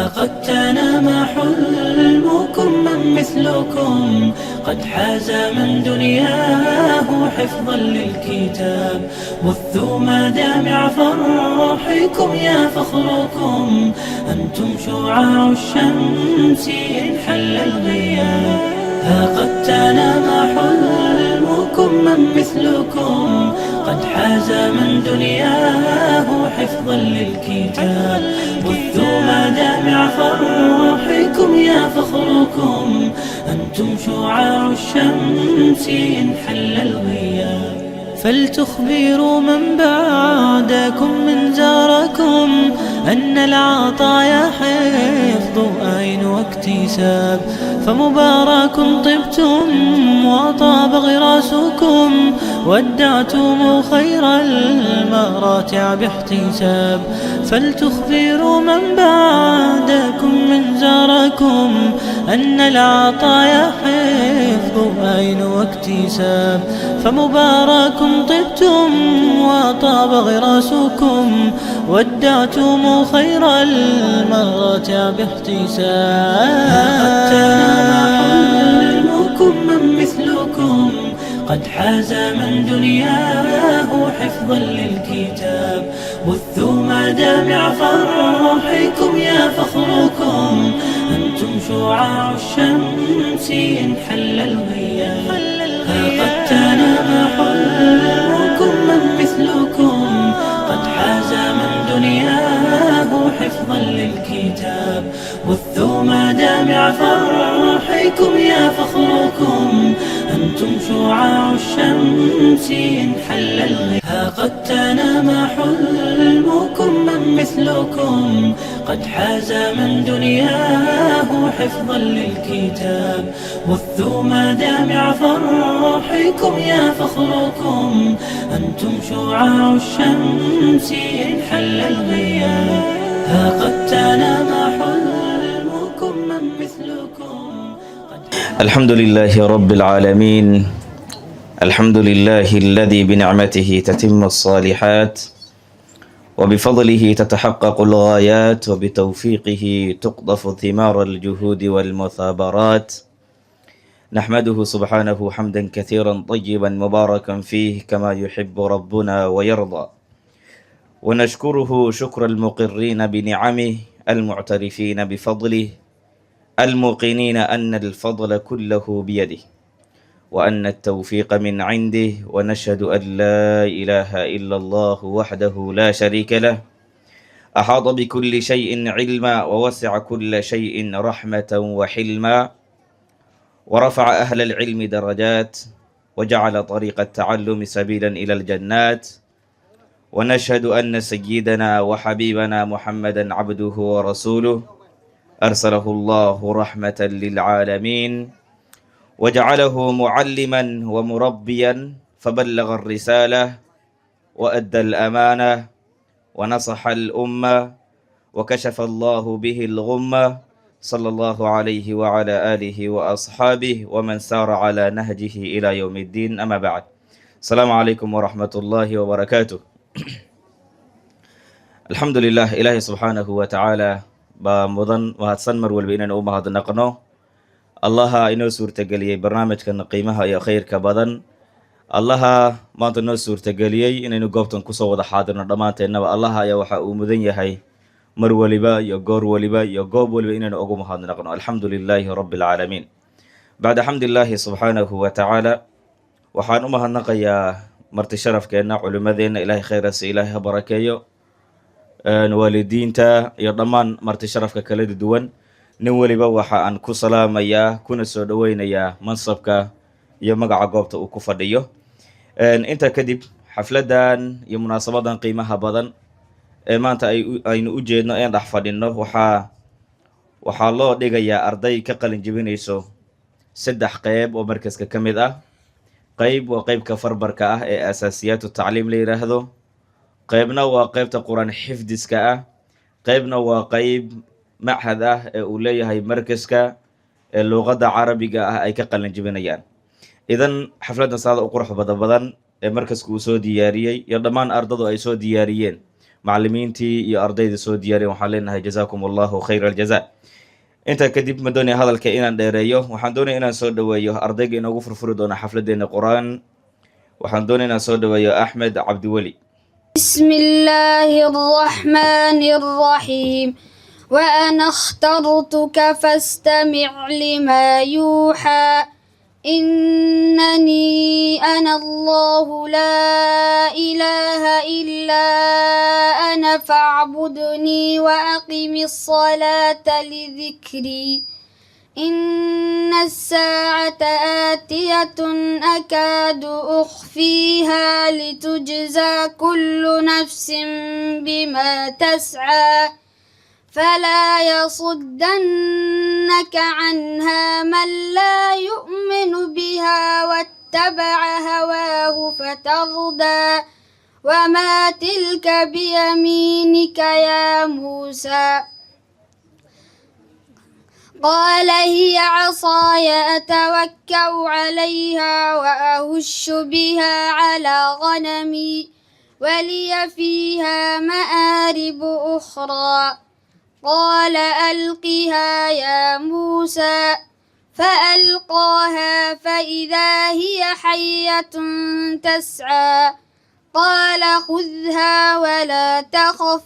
قد تنام حلمكم من مثلكم قد حاز من دنياه حفظا للكتاب. بثوا مدامع فرحكم يا فخركم، أنتم شعاع الشمس إن حل الغياب. قد تنام حلمكم من مثلكم قد حاز من دنياه حفظا للكتاب. بثوا مدامع فرحكم يا فخركم، أنتم شعاع الشمس إن حل الغياب. فلتخبروا من بعدكم من زاركم أن العطايا حفظ أين واكتساب. فمبارك طبتم وطاب غراسكم، ودعتم خير المراتع باحتساب. فلتخبروا من بعدكم من زاركم أن العطايا حفظ أين واكتساب. فمبارك طبتم وطاب غراسكم، ودعتم خير المراتع باحتساب. حلمكم من مثلكم قد حاز من دنياه حفظا للكتاب. بثوا مدامع فرحكم يا فخركم، أنتم شعاع الشمس إن حل الغياب. قد تنام حلمكم من مثلكم قد حاز من دنياه حفظا للكتاب. بثوا مدامع فرحكم يا فخركم، أنتم شعاع الشمس إن حل الغياب. قد تنام حلمكم من مثلكم قد حاز من دنياه حفظا للكتاب. بثوا مدامع فرحكم يا فخركم، أنتم شعاع الشمس إن حل الغياب. قد تنام حلمكم من مثلكم. الحمد لله رب العالمين، الحمد لله الذي بنعمته تتم الصالحات، وبفضله تتحقق الغايات، وبتوفيقه تقطف ثمار الجهود والمثابرات. نحمده سبحانه حمدا كثيرا طيبا مباركا فيه كما يحب ربنا ويرضى، ونشكره شكر المقرين بنعمه المعترفين بفضله الموقنين أن الفضل كله بيده، وأن التوفيق من عنده. ونشهد أن لا إله إلا الله وحده لا شريك له، أحاط بكل شيء علما، ووسع كل شيء رحمة وحلما، ورفع أهل العلم درجات، وجعل طريق التعلم سبيلا إلى الجنات. ونشهد أن سيدنا وحبيبنا محمدا عبده ورسوله، أرسله الله رحمة للعالمين، وجعله معلما ومربيا، فبلغ الرسالة وأدى الأمانة ونصح الأمة، وكشف الله به الغمة، صلى الله عليه وعلى آله وأصحابه ومن سار على نهجه إلى يوم الدين. أما بعد، السلام عليكم ورحمة الله وبركاته. الحمد لله، إلهي سبحانه وتعالى baa mudan mahadsan mar walba inaan u mahadnaqno. allaha inoo suurtageliyey barnaamijkan qiimaha iyo khayrka badan. allaha maanta noo suurtageliyey inaynu goobtan kusoo wada xaadirno dhammaanteennaba. allaha ayaa waxa uu mudan yahay mar waliba iyo goor waliba iyo goob waliba inaynu ugu mahadnaqno. alxamdu lilaahi rabbi alcaalamiin. bacda xamdillaahi subxaanahu wa tacaala, waxaan u mahadnaqayaa marti sharafkeenna, culimmadeenna, ilaahay khayrase ilaahay ha barakeeyo, waalidiinta iyo dhammaan marti sharafka kala duwan. nin weliba waxa aan ku salaamayaa kuna soo dhoweynayaa mansabka iyo magaca goobta uu ku fadhiyo. intaa kadib, xafladan iyo munaasabadan qiimaha badan ee maanta aynu u jeedno een dhex fadhinno, waxaa loo dhigayaa arday ka qalin jebinayso 3 qeyb oo markaska ka mid ah. qeyb waa qeybka farbarka ah ee asaasiyaatu tacliim la yidhaahdo, qeybna waa qeybta qur-aan xifdiska ah, qeybna waa qeyb machad ah ee uu leeyahay markaska ee luuqadda carabiga ah ay ka qalin jebinayaan. idan xafladdan saada u qurux badan ee markaska uu soo diyaariyey iyo dhammaan ardadu ay soo diyaariyeen macallimiintii iyo ardayda soo diyaariyeen waxaan leenahay jazaakum allahu khayra aljaza. intaa kadib ma doonaya hadalka inaan dheereeyo, waxaan doonaya inaan soo dhaweeyo ardayga inoogu furfuri doona xafladeena qur-aan. waxaan doonaya inaan soo dhaweeyo Axmed Cabdiweli. بسم الله الرحمن الرحيم وأنا اخترتك فاستمع لما يوحى إنني أنا الله لا إله إلا أنا فاعبدني وأقم الصلاة لذكري إن الساعة آتية أكاد أخفيها لتجزى كل نفس بما تسعى فلا يصدنك عنها من لا يؤمن بها واتبع هواه فتردى وما تلك بيمينك يا موسى قال هي عصاي أتوكأ عليها وأهش بها على غنمي ولي فيها مآرب أخرى قال ألقها يا موسى فألقاها فإذا هي حية تسعى قال خذها ولا تخف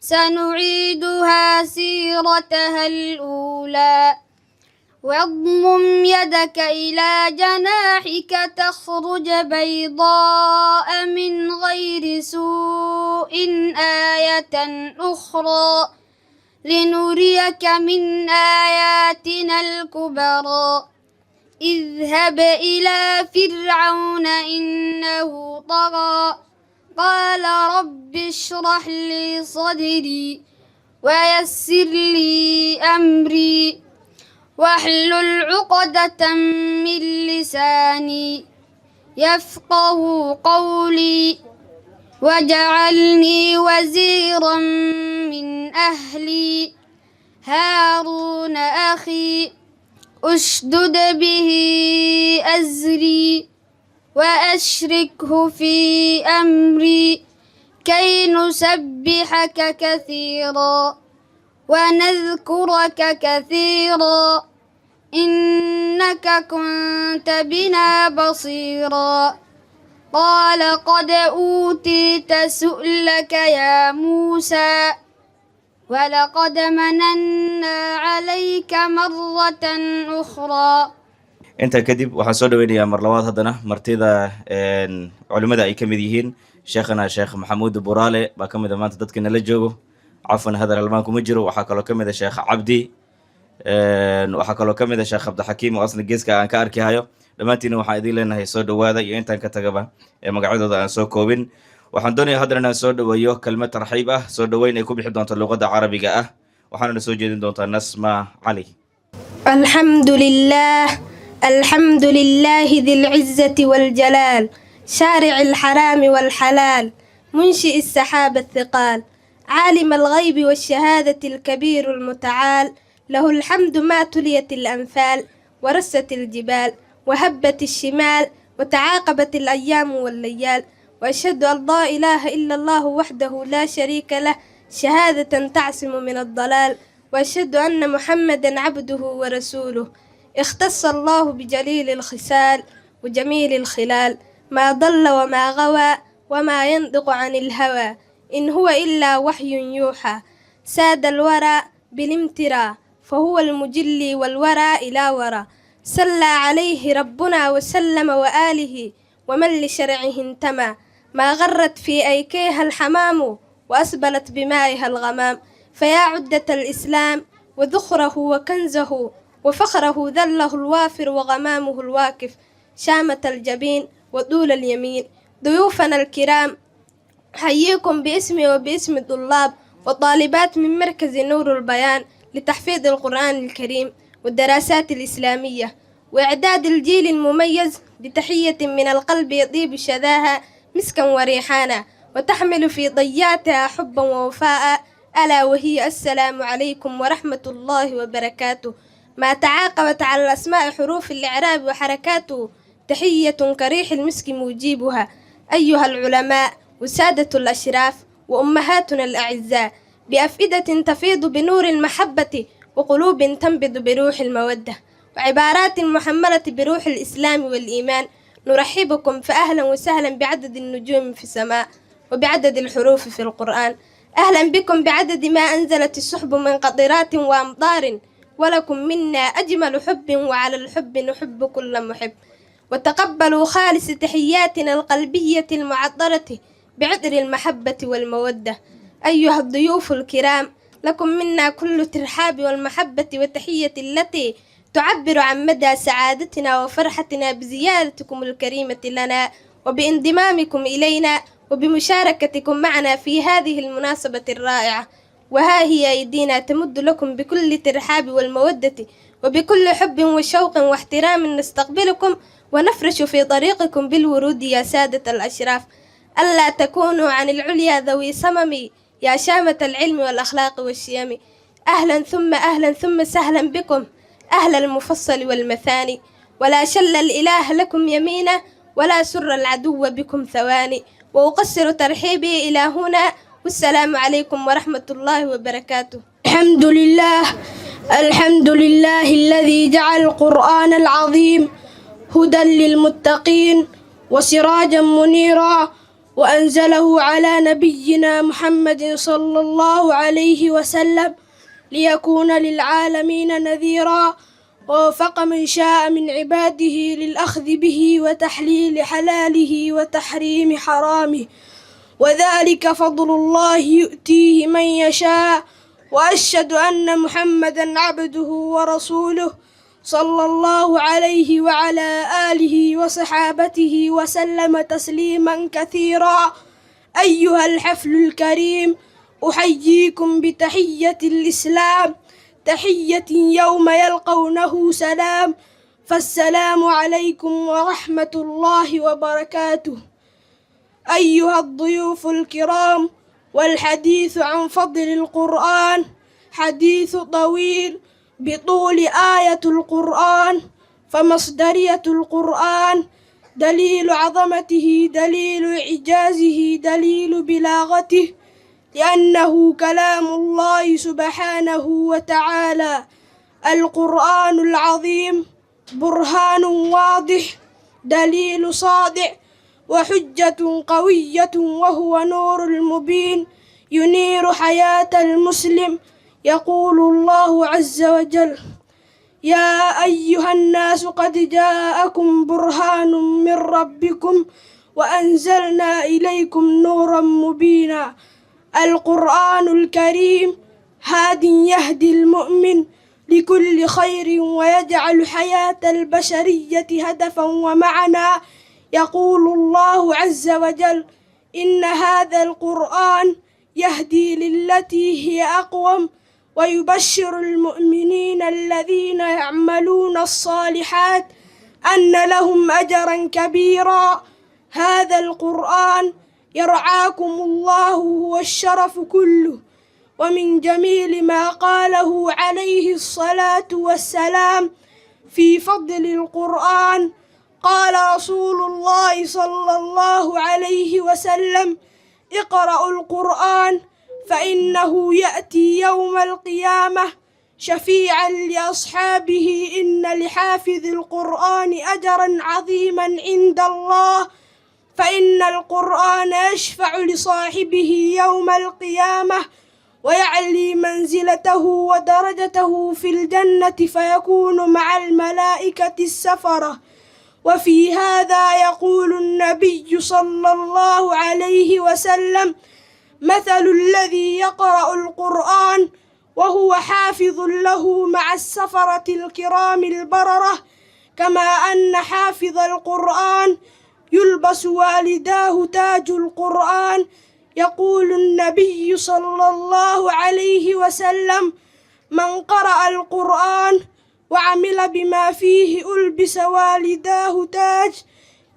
سنعيدها سيرتها الأولى واضمم يدك إلى جناحك تخرج بيضاء من غير سوء آية أخرى لنريك من آياتنا الكبرى اذهب إلى فرعون إنه طغى قال رب اشرح لي صدري ويسر لي أمري واحلل عقدة من لساني يفقه قولي واجعلني وزيرا من أهلي هارون أخي أشدد به أزري وأشركه في أمري كي نسبحك كثيرا ونذكرك كثيرا إنك كنت بنا بصيرا قال قد أوتيت سؤلك يا موسى ولقد مننا عليك مرة أخرى. intaa kadib waxaan soo dhaweynayaa mar labaad haddana martida culimmada ay ka mid yihiin sheekhana sheekh maxamuud buraale baa ka mid a maanta dadka nala joogo. cafwan hadal halmaan kuma jiro. waxaa kaloo ka mid a sheekh cabdi, waxaa kaloo ka mid a sheekh cabdixakiim oo asna geeska aan ka arki hayo. dhammaantiina waxaan idiin leenahay soo dhawaada iyo intaan ka tagaba ee magacyadooda aan soo koobin. waxaan doonayaa haddana inaan soo dhaweeyo kelmad tarxiib ah, soo dhaweyn ay ku bixi doonto luqadda carabiga ah, waxaana soo jeedin doontaa Nasma Cali. الحمد لله ذي العزة والجلال شارع الحرام والحلال منشئ السحاب الثقال عالم الغيب والشهادة الكبير المتعال له الحمد ما تليت الأنفال ورست الجبال وهبت الشمال وتعاقبت الأيام والليال وأشهد أن لا إله إلا الله وحده لا شريك له شهادة تعصم من الضلال وأشهد أن محمدا عبده ورسوله اختص الله بجليل الخصال وجميل الخلال ما ضل وما غوى وما ينطق عن الهوى إن هو إلا وحي يوحى ساد الورى بالامتراء فهو المجلي والورى إلى ورى صلى عليه ربنا وسلم وآله ومن لشرعه انتمى ما غرت في أيكيها الحمام وأسبلت بمائها الغمام فيا عدة الإسلام وذخره وكنزه وفخره ذله الوافر وغمامه الواكف شامة الجبين وطول اليمين ضيوفنا الكرام حييكم باسمي وباسم الطلاب وطالبات من مركز نور البيان لتحفيظ القرآن الكريم والدراسات الإسلامية وإعداد الجيل المميز بتحية من القلب يطيب شذاها مسكا وريحانا وتحمل في ضياتها حبا ووفاء ألا وهي السلام عليكم ورحمة الله وبركاته ما تعاقبت على الأسماء حروف الإعراب وحركاته تحية كريح المسك مجيبها أيها العلماء وسادة الأشراف وأمهاتنا الأعزاء بأفئدة تفيض بنور المحبة وقلوب تنبض بروح المودة وعبارات محملة بروح الإسلام والإيمان نرحبكم فأهلا وسهلا بعدد النجوم في السماء وبعدد الحروف في القرآن. أهلا بكم بعدد ما أنزلت السحب من قطرات وأمطار، ولكم منا أجمل حب وعلى الحب نحب كل محب. وتقبلوا خالص تحياتنا القلبية المعطرة بعطر المحبة والمودة. أيها الضيوف الكرام، لكم منا كل ترحاب والمحبة والتحية التي تعبر عن مدى سعادتنا وفرحتنا بزيارتكم الكريمة لنا وبانضمامكم إلينا وبمشاركتكم معنا في هذه المناسبة الرائعة. وها هي أيدينا تمد لكم بكل ترحاب والمودة وبكل حب وشوق واحترام نستقبلكم ونفرش في طريقكم بالورود يا سادة الأشراف. ألا تكونوا عن العليا ذوي صمم يا شامة العلم والأخلاق والشيم. أهلا ثم سهلا بكم أهل المفصل والمثاني، ولا شل الإله لكم يمينا ولا سر العدو بكم ثواني. وأقصر ترحيبي إلى هنا، والسلام عليكم ورحمة الله وبركاته. الحمد لله الذي جعل القرآن العظيم هدى للمتقين وسراجا منيرا، وأنزله على نبينا محمد صلى الله عليه وسلم ليكون للعالمين نذيرا، ووفق من شاء من عباده للأخذ به وتحليل حلاله وتحريم حرامه، وذلك فضل الله يؤتيه من يشاء. وأشهد أن محمدا عبده ورسوله صلى الله عليه وعلى آله وصحابته وسلم تسليما كثيرا. أيها الحفل الكريم، أحييكم بتحية الإسلام، تحية يوم يلقونه سلام، فالسلام عليكم ورحمة الله وبركاته. أيها الضيوف الكرام، والحديث عن فضل القرآن حديث طويل بطول آية القرآن، فمصدرية القرآن دليل عظمته، دليل إعجازه، دليل بلاغته، لأنه كلام الله سبحانه وتعالى. القرآن العظيم برهان واضح، دليل صادع، وحجة قوية، وهو نور المبين ينير حياة المسلم. يقول الله عز وجل: يا أيها الناس قد جاءكم برهان من ربكم وأنزلنا إليكم نورا مبينا. القرآن الكريم هاد يهدي المؤمن لكل خير ويجعل حياة البشرية هدفا ومعنى. يقول الله عز وجل: إن هذا القرآن يهدي للتي هي أقوم ويبشر المؤمنين الذين يعملون الصالحات أن لهم أجرا كبيرا. هذا القرآن يرعاكم الله هو الشرف كله. ومن جميل ما قاله عليه الصلاة والسلام في فضل القرآن، قال رسول الله صلى الله عليه وسلم: اقرأوا القرآن فإنه يأتي يوم القيامة شفيعا لأصحابه، إن لحافظ القرآن أجرا عظيما عند الله، فإن القرآن يشفع لصاحبه يوم القيامة ويعلي منزلته ودرجته في الجنة فيكون مع الملائكة السفرة. وفي هذا يقول النبي صلى الله عليه وسلم: مثل الذي يقرأ القرآن وهو حافظ له مع السفرة الكرام البررة، كما أن حافظ القرآن يلبس والداه تاج القرآن. يقول النبي صلى الله عليه وسلم: من قرأ القرآن وعمل بما فيه ألبس والداه تاج،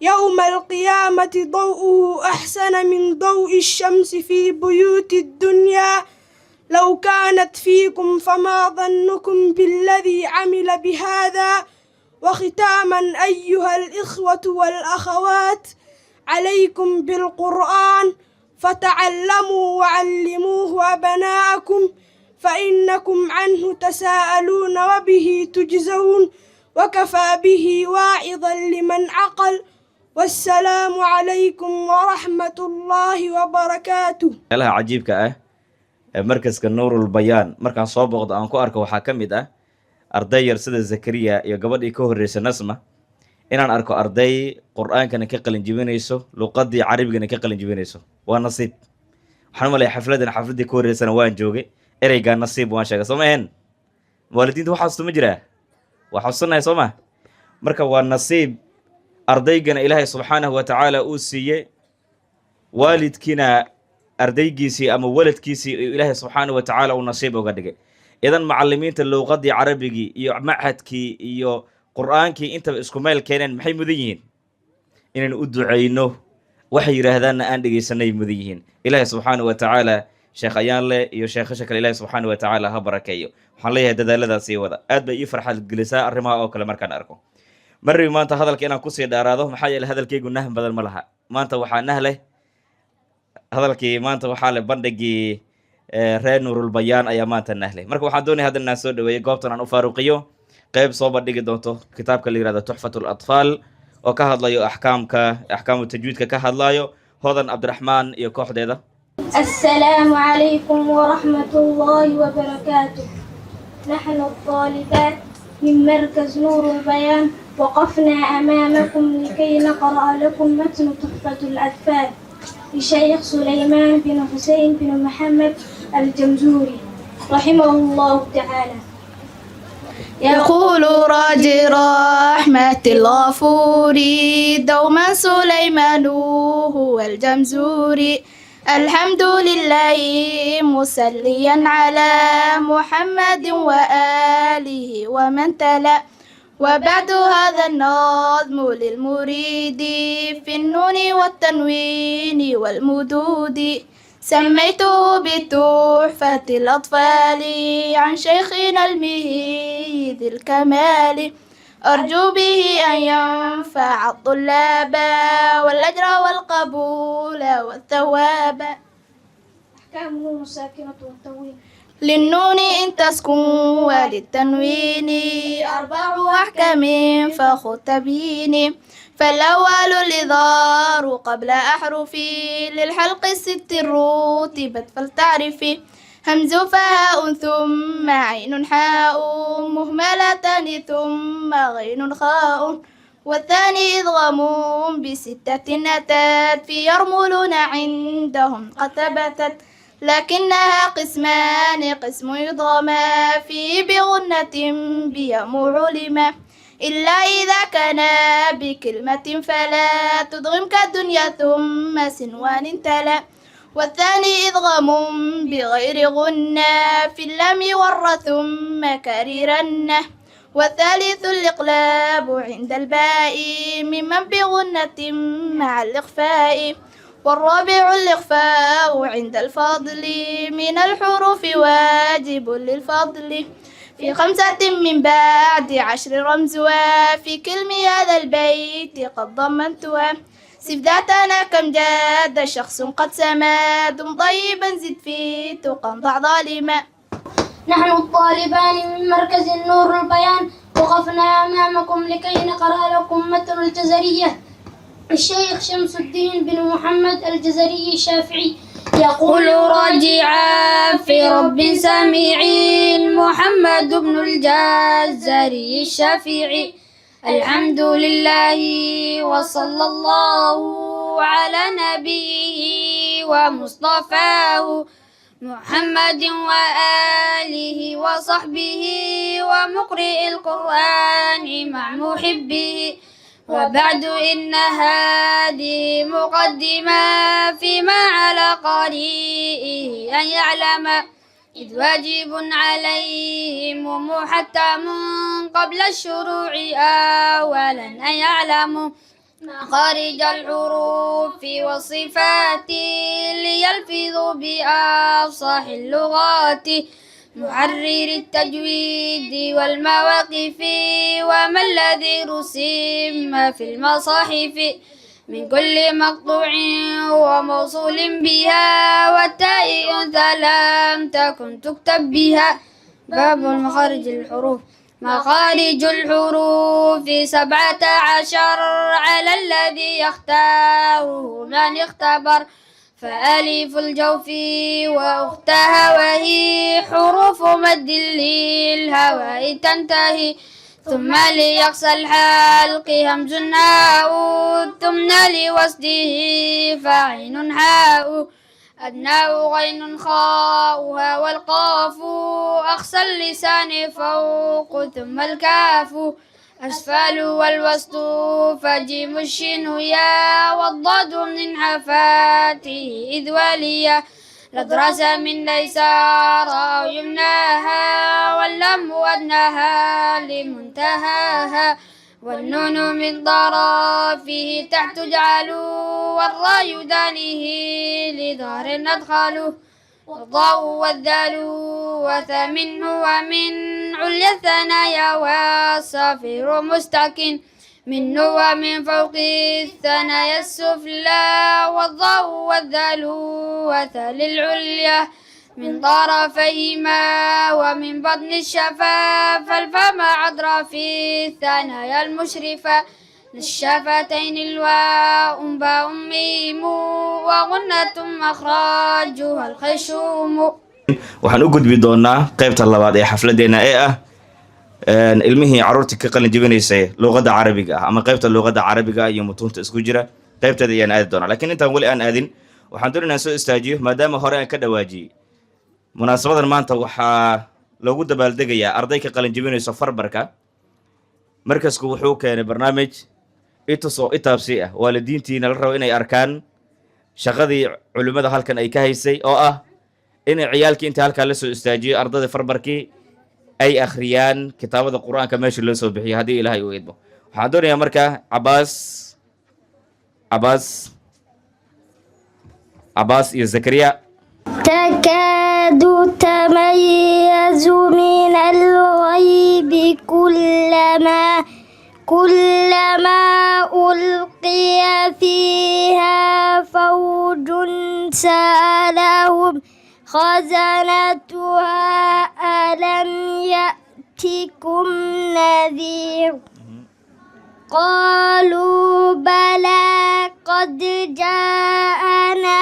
يوم القيامة ضوءه أحسن من ضوء الشمس في بيوت الدنيا. لو كانت فيكم فما ظنكم بالذي عمل بهذا. وختاما أيها الإخوة والأخوات، عليكم بالقرآن، فتعلموا وعلموه أبناءكم فإنكم عنه تساءلون وبه تجزون وكفى به واعظا لمن عقل والسلام عليكم ورحمة الله وبركاته. meelaha cajiibka ah ee markaska Nuurul Bayaan markaan soo booqdo aan ku arko waxaa ka mid ah arday yar sida Zakariya iyo gabadhii ka horreysay Nasma inaan arko arday qur'aankana ka qalin jibinayso luqadii carabigana ka qalin jibinayso waa nasiib waxaan malay xafladii ka horreysana waan joogay ereyga nasiib waan sheegay Soomeen waalidiintu waxa xasuusta ma jiraa waxa xasuusanahay Sooma marka waa nasiib ardaygana Ilaahay subhanahu wa ta'ala uu siiyay waalidkina ardaygiisii ama waladkiisii Ilaahay subhanahu wa ta'ala uu nasiib uga dhigay idan macallimiinta luqadii carabigii iyo machadkii iyo qur'aankii inta isku meel keeneen maxay mudan yihiin inaan u duceyno waxay yiraahdaan aan dhageysanay mudan yihiin Ilaahay subhanahu wa ta'ala sheekh ayaanle iyo sheekha kale Ilaahay subhanahu wa ta'ala ha barakeeyo waxaan leeyahay dadaaladaas iyo wada aad bay ii farxad gelisaa arrimaha oo kale markaan arko marri maanta hadalka inaan ku sii dhaaraado maxaa yeelay hadalkaygu nahm badan ma laha maanta waxaa nahleh hadalkii maanta waxaa le bandhigii reer Nuurul Bayaan ayaa maanta nahleh marka waxaan doonayaa hadda inaan soo dhaweeyo goobtan aan u faaruqiyo qayb soo bandhigi doonto kitaabka la yiraahdo Tuhfatul Atfal oo ka hadlayo ahkaamu tajwiidka ka hadlayo Hodan Cabdiraxmaan iyo kooxdeeda. السلام عليكم ورحمة الله وبركاته. نحن الطالبات من مركز نور البيان وقفنا أمامكم لكي نقرأ لكم متن تحفة الأطفال لشيخ سليمان بن حسين بن محمد الجمزوري رحمه الله تعالى. يقول راجي رحمة الغفور دوما سليمان هو الجمزوري الحمد لله مسليا على محمد وآله ومن تلا وبعد هذا النظم للمريد في النون والتنوين والمدود سميته بتحفة الأطفال عن شيخنا المهي ذي الكمال أرجو به أن ينفع الطلاب والأجر والقبول والثواب. أحكام النون الساكنة والتنوين للنون إن تسكن وللتنوين أربع أحكام فخذ تبيين فالأول الإظهار قبل أحرفي للحلق الست رتبت فلتعرفي همز فهاء ثم عين حاء مهملتان ثم غين خاء والثاني إدغام بستة أتت في يرملون عندهم قد ثبتت لكنها قسمان قسم يضغما فيه بغنة بيم علما إلا إذا كان بكلمة فلا تدغم كالدنيا ثم سنوان تلا والثاني إدغام بغير غنة في اللام والر ثم كريرنه والثالث الإقلاب عند الباء ممن بغنة مع الإخفاء والرابع الإخفاء عند الفضل من الحروف واجب للفضل في 5 من بعد 10 رمزها في كلم هذا البيت قد ضمنتها سف ذاتنا كم جاد شخص قد سما دم طيبا زد في تقى ضع ظالما. نحن الطالبان من مركز النور البيان وقفنا أمامكم لكي نقرأ لكم متن الجزرية الشيخ شمس الدين بن محمد الجزري الشافعي يقول راجعا في رب سميعين محمد بن الجزري الشافعي الحمد لله وصلى الله على نبيه ومصطفاه محمد وآله وصحبه ومقرئ القرآن مع محبه وبعد إن هذه مقدمة فيما على قارئه أن يعلم إذ واجب عليهم محتم قبل الشروع أولا أن يعلموا مخارج الحروف والصفات ليلفظوا بأفصح اللغات محرر التجويد والمواقف وما الذي رسم في المصاحف من كل مقطوع وموصول بها والتاء أنثى لم تكن تكتب بها. باب مخارج الحروف. مخارج الحروف 17 على الذي يختاره من اختبر. فألف الجوف وأختها وهي حروف مد للهواء تنتهي. ثم ليقصى الحلق همز هاء ثم لوصله فعين حاء. أدناه غين خاؤها والقاف أقصى اللسان فوق ثم الكاف. أسفل والوسط فجيم الشين يا والضاد من حفاته إذ وليا. لدرس من ليسار أو يمناها واللم أدناها لمنتهاها. والنون من طرفه تحت جعل والراء دانه لظهر أدخاله. والضاء والذال وثمن ومن عليا الثنايا والصفير مستكن. من ومن فوق الثنايا السفلى والضاء والذال وثل العليا. من طرفيهما ومن بطن الشفاف الفم عذرا في الثنايا المشرفة. للشفتين الواء باء ميم وغنة مخرجها الخشوم. waxaan u gudbi doonaa qaybta labaad ee xafladeena ee ah ilmihii caruurta ka qalin jabinaysay luqadda carabiga ah ama qaybta luqadda carabiga iyo mutuunta isku jira qaybteeda ayaan aadi doonaa. laakiin intaan weli aan aadin waxaan doonaynaa soo istaajiyo maadaama hore aan ka dhawaajiyey munaasabadan maanta waxaa loogu dabaaldegayaa arday ka qalin jabinayso farbarka. markasku wuxuu keenay barnaamij itus oo itaabsi ah waalidiintiina la rabo inay arkaan shaqadii culimmada halkan ay ka haysay oo ah in ciyaalkii inta halkaa la soo istaajiyo ardayda farbarkii ay akhriyaan kitaabada qur-aanka meesha loo soo bixiyo haddii ilaahay uu idmo. waxaan doonayaa markaa cabaas iyo zakariya. تكاد تميز من الغيظ كلما ألقي فيها فوج سألهم خزنتها ألم يأتكم نذير. قالوا بلى قد جاءنا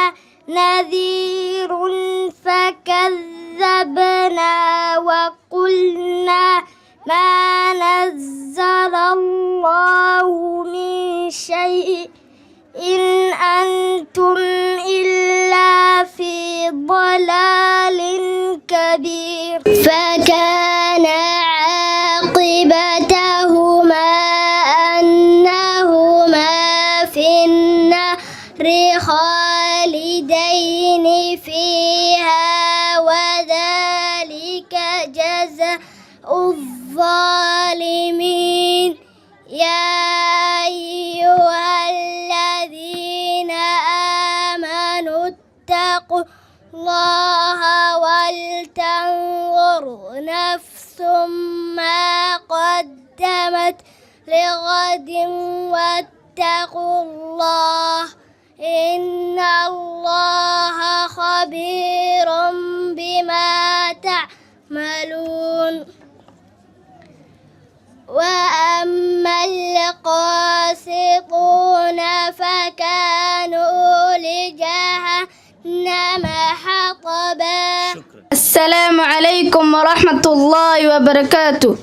نذير فكذبنا وقلنا ما نزل الله من شيء إن أنتم إلا في ضلال كبير. فكان عاقبتهما أنهما في النار خالدين فيها وذلك جزاء الظالمين. يا أيها الذين آمنوا اتقوا الله ولتنظر نفس ما قدمت لغد واتقوا الله إن الله خبير بما تعملون. وأما القاسطون فكانوا لجهنم حطبا. السلام عليكم ورحمة الله وبركاته.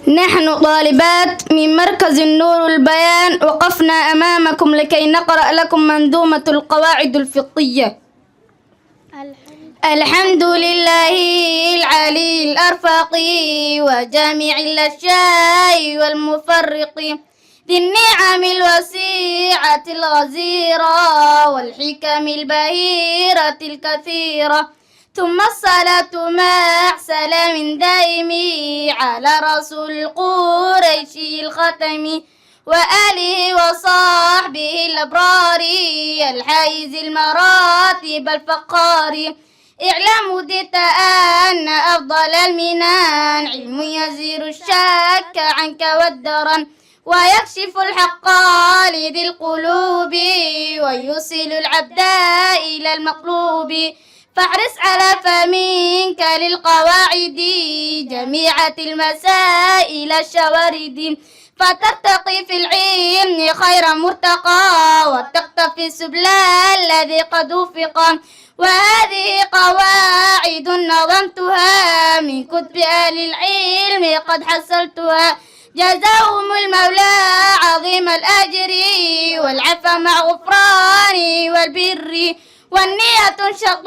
نحن طالبات من مركز النور البيان وقفنا أمامكم لكي نقرأ لكم منظومة القواعد الفقهية. الحمد لله العلي الأرفق وجامع الأشياء والمفرق ذي النعم الوسيعة الغزيرة والحكم البهيرة الكثيرة. ثم الصلاة مع سلام دائم على رسول القريشي الختم وآله وصحبه الأبرار الحائز المراتب الفقار. اعلموا ديت أن أفضل المنان علم يزير الشك عنك والدرن ويكشف الحق لذي القلوب ويوصل العبد إلى المطلوب فاحرص على فمنك للقواعد جميعة المسائل الشوارد فترتقي في العلم خير مرتقى وتقتفي السبل الذي قد وفق وهذه قواعد نظمتها من كتب أهل العلم قد حصلتها جزاهم المولى عظيم الأجر والعفو مع غفران والبر والنية شرط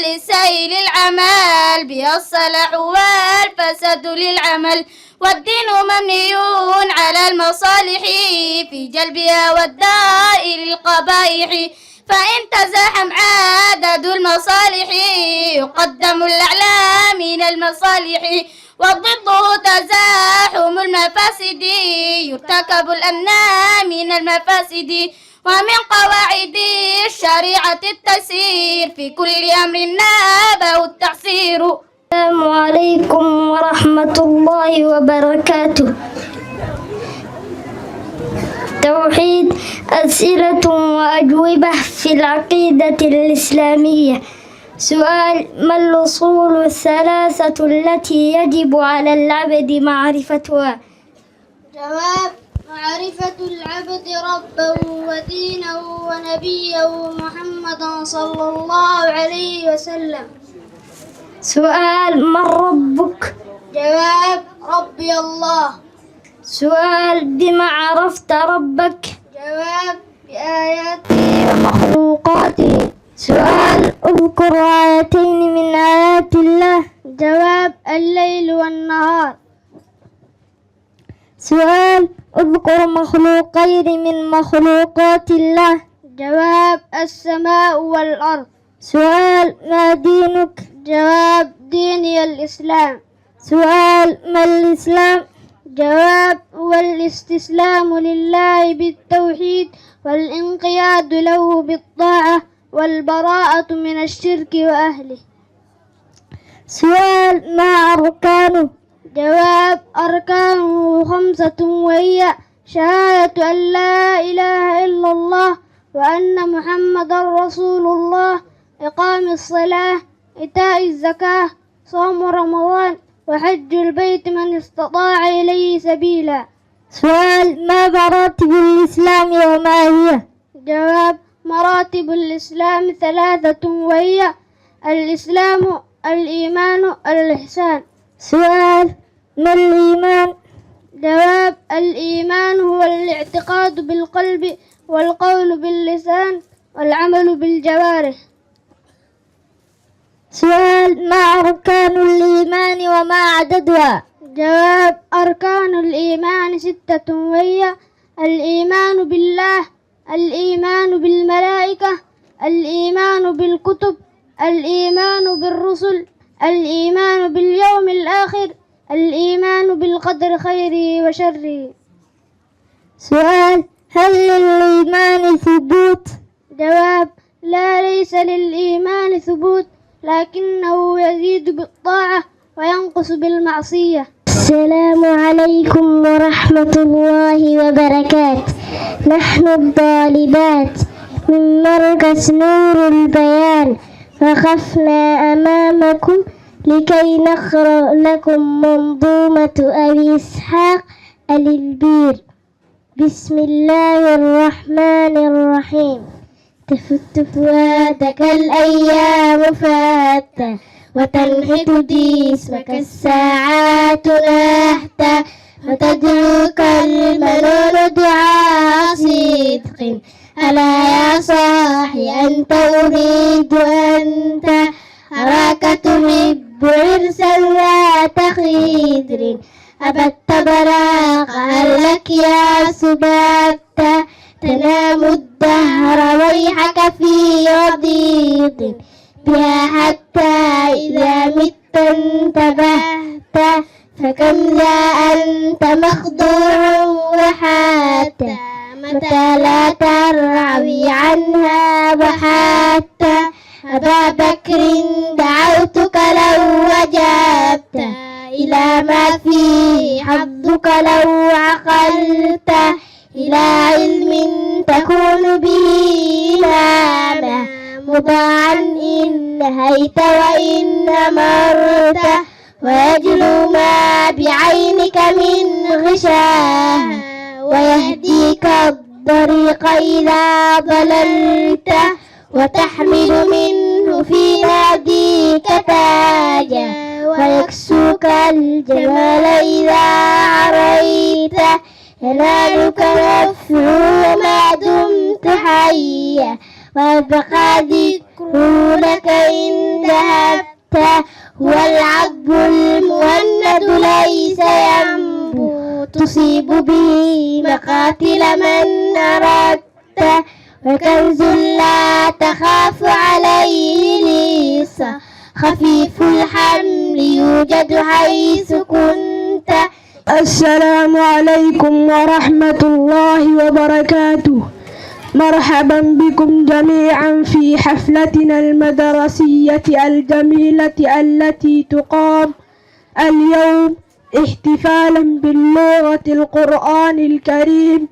لسائل العمل بها الصلاح والفساد للعمل والدين مبني على المصالح في جلبها والداء للقبائح فإن تزاحم عدد المصالح يقدم الأعلى من المصالح وضده تزاحم المفاسد يرتكب الأدنى من المفاسد ومن قواعد الشريعة التيسير في كل أمر نابه التعسير. السلام عليكم ورحمة الله وبركاته. توحيد أسئلة وأجوبة في العقيدة الإسلامية. سؤال: ما الأصول الثلاثة التي يجب على العبد معرفتها؟ جواب: معرفة العبد ربه ودينه ونبيه محمدا صلى الله عليه وسلم. سؤال: من ربك؟ جواب: ربي الله. سؤال: بما عرفت ربك؟ جواب: بآياته ومخلوقاته. سؤال: اذكر آيتين من آيات الله. جواب: الليل والنهار. سؤال: اذكر مخلوقين من مخلوقات الله. جواب: السماء والأرض. سؤال: ما دينك؟ جواب: ديني الإسلام. سؤال: ما الإسلام؟ جواب: والاستسلام لله بالتوحيد والانقياد له بالطاعة والبراءة من الشرك وأهله. سؤال: ما أركانه؟ جواب: أركانه 5 وهي شهادة أن لا إله إلا الله وأن محمدا رسول الله، إقام الصلاة، إيتاء الزكاة، صوم رمضان، وحج البيت من استطاع إليه سبيلا. سؤال: ما مراتب الإسلام وما هي؟ جواب: مراتب الإسلام 3 وهي الإسلام، الإيمان، الإحسان. سؤال: ما الإيمان؟ جواب: الإيمان هو الاعتقاد بالقلب والقول باللسان والعمل بالجوارح. سؤال: ما أركان الإيمان وما عددها؟ جواب: أركان الإيمان 6 وهي الإيمان بالله، الإيمان بالملائكة، الإيمان بالكتب، الإيمان بالرسل، الإيمان باليوم الآخر، الإيمان بالقدر خيره وشره. سؤال: هل للإيمان ثبوت؟ جواب: لا، ليس للإيمان ثبوت، لكنه يزيد بالطاعة وينقص بالمعصية. السلام عليكم ورحمة الله وبركاته. نحن الطالبات من مركز نور البيان وقفنا أمامكم لكي نقرأ لكم منظومة أبي إسحاق الإلبير. بسم الله الرحمن الرحيم. تفت فؤادك الأيام فاتة وتنحت جسمك الساعات نحتا وتدعوك المنون دعاء صدق. ألا يا صاحي أنت أريد أنت أراك تحب عرسا ذات خدر أبت براق هل لك يا سبات تنام الدهر ويحك في رضيض بها حتى إذا مت انتبهت فكم ذا أنت مخدوع وحتى متى لا ترعوي عنها بحتى أبا بكر دعوتك لو وجبت إلى ما فيه حظك لو عقلت، إلى علم تكون به إماما، مطاعا إن نهيت وإن أمرت، ويجلو ما بعينك من غشاها، ويهديك الطريق إذا ضللت، وتحمل منه في ناديك تاجا، ويكسوك الجمال إذا عريت، ينالك نفعه ما دمت حيا، ويبقى ذكره لك إن ذهبت، هو العبد المهند ليس ينبو، تصيب به مقاتل من أردت، وكنز لا تخاف عليه ليس، خفيف الحمل يوجد حيث كنت. السلام عليكم ورحمة الله وبركاته. مرحبا بكم جميعا في حفلتنا المدرسية الجميلة التي تقام اليوم احتفالا باللغة القرآن الكريم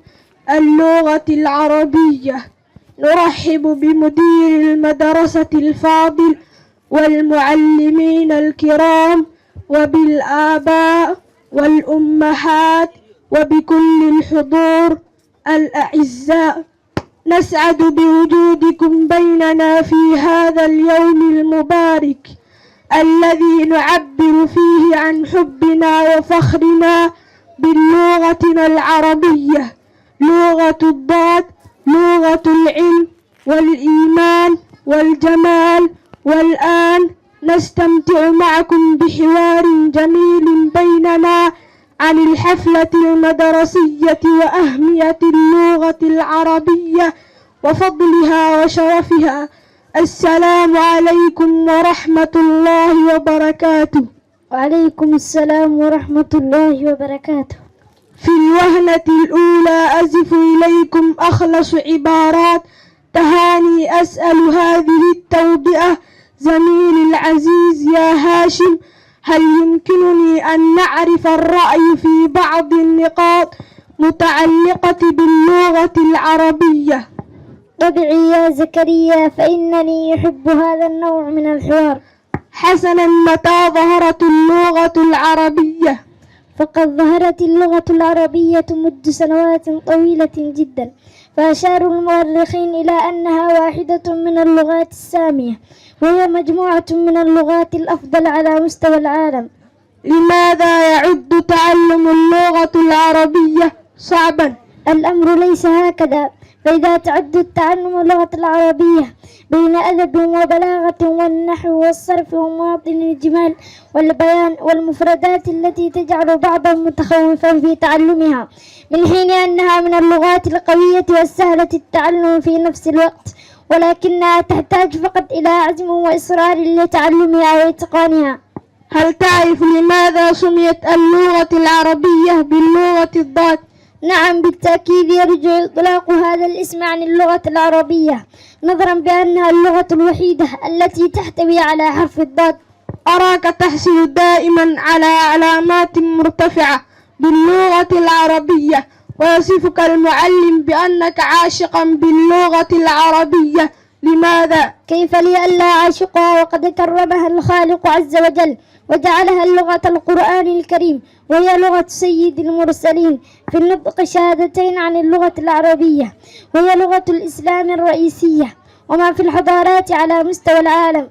اللغة العربية. نرحب بمدير المدرسة الفاضل والمعلمين الكرام وبالآباء والأمهات وبكل الحضور الأعزاء. نسعد بوجودكم بيننا في هذا اليوم المبارك الذي نعبر فيه عن حبنا وفخرنا بلغتنا العربية، لغة الضاد، لغة العلم والإيمان والجمال. والآن نستمتع معكم بحوار جميل بيننا عن الحفلة المدرسية وأهمية اللغة العربية وفضلها وشرفها. السلام عليكم ورحمة الله وبركاته. وعليكم السلام ورحمة الله وبركاته. في الوهلة الأولى أزف إليكم أخلص عبارات تهاني. أسأل هذه التوبئة زميلي العزيز يا هاشم، هل يمكنني أن نعرف الرأي في بعض النقاط متعلقة باللغة العربية؟ طبعي يا زكريا، فإنني أحب هذا النوع من الحوار. حسنا، متى ظهرت اللغة العربية؟ فقد ظهرت اللغة العربية منذ سنوات طويلة جدا، فأشار المؤرخين إلى أنها واحدة من اللغات السامية، وهي مجموعة من اللغات الأفضل على مستوى العالم. لماذا يعد تعلم اللغة العربية صعبا؟ الأمر ليس هكذا، فإذا تعد تعلم اللغة العربية بين أدب وبلاغة والنحو والصرف ومواطن الجمال والبيان والمفردات التي تجعل بعضهم متخوفا في تعلمها، من حين أنها من اللغات القوية والسهلة التعلم في نفس الوقت، ولكنها تحتاج فقط إلى عزم وإصرار لتعلمها وإتقانها. هل تعرف لماذا سميت اللغة العربية باللغة الضاد؟ نعم بالتأكيد، يرجع إطلاق هذا الاسم عن اللغة العربية نظرا بأنها اللغة الوحيدة التي تحتوي على حرف الضاد. أراك تحصل دائما على علامات مرتفعة باللغة العربية، ويصفك المعلم بأنك عاشقا باللغة العربية. لماذا؟ كيف لي ألا أعشقها وقد كرمها الخالق عز وجل وجعلها اللغة القرآن الكريم، وهي لغة سيد المرسلين في النطق شهادتين عن اللغة العربية، وهي لغة الإسلام الرئيسية وما في الحضارات على مستوى العالم.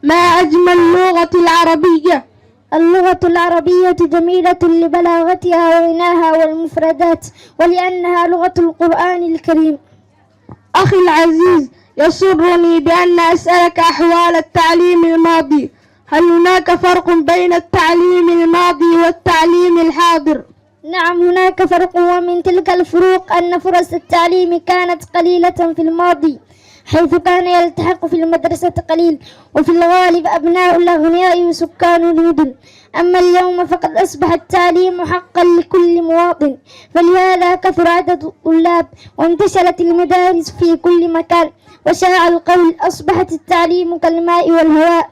ما أجمل اللغة العربية؟ اللغة العربية جميلة لبلاغتها وغناها والمفردات، ولأنها لغة القرآن الكريم. أخي العزيز، يسرني بأن أسألك أحوال التعليم الماضي. هل هناك فرق بين التعليم الماضي والتعليم الحاضر؟ نعم هناك فرق، ومن تلك الفروق أن فرص التعليم كانت قليلة في الماضي، حيث كان يلتحق في المدرسة قليل، وفي الغالب أبناء الأغنياء وسكان المدن. أما اليوم فقد أصبح التعليم حقا لكل مواطن، فلهذا كثر عدد الطلاب وانتشرت المدارس في كل مكان، وشاع القول أصبحت التعليم كالماء والهواء.